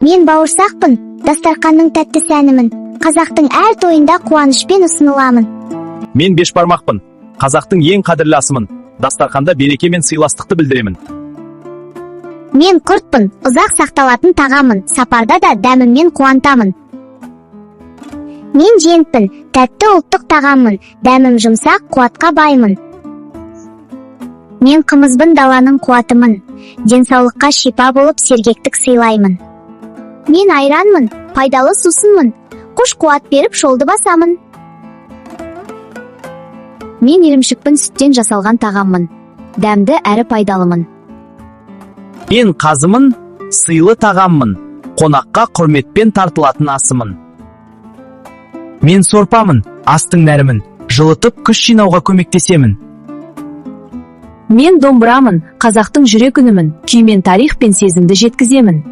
Мен бауырсақпын, дастарқанның тәтті сәнімін. Қазақтың әр тойында қуанышпен ұсыныламын. Мен бешбармақпын, қазақтың ең қадірлі асымын. Дастарқанда береке мен сыйластықты білдіремін. Мен құртпын, ұзақ сақталатын тағамын. Сапарда да дәміммен қуантамын. Мен жентпін, тәтті ұлттық тағаммын. Дәмім жұмсақ, қуатқа баймын. Мен қымызбын, даланың қуатымын. Денсаулыққа шипа болып сергектік сыйлаймын. Мен айранмын, пайдалы сусынмын. Құш қуат беріп жолды басамын. Мен ірімшікпін, сүттен жасалған тағаммын. Дәмді әрі пайдалымын. Мен қазымын, сыйлы тағаммын. Қонаққа құрметпен тартылатын асымын. Мен сорпамын, астың нәрімін. Жылытып күш жинауға көмектесемін. Мен домбырамын, қазақтың жүрек үнімін. Күймен тарих пен сезімді жеткіземін.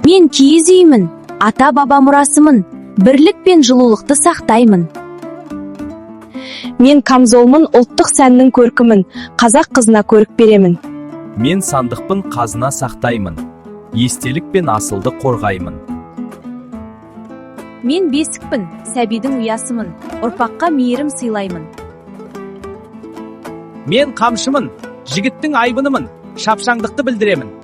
Мен киіз үймін, ата-баба мұрасымын. Бірлік пен жылулықты сақтаймын. Мен камзолмын, ұлттық сәннің көркімін. Қазақ қызына көрік беремін. Мен сандықпын, қазына сақтаймын. Естелік пен асылды қорғаймын. Мен бесікпін, сәбидің ұясымын. Ұрпаққа мейірім сыйлаймын. Мен қамшымын, жігіттің айбынымын. Шапшаңдықты білдіремін.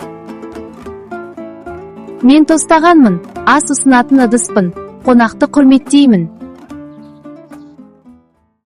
Мен тостағанмын, ас ұсынатын ыдыспын. Қонақты құрметтеймін.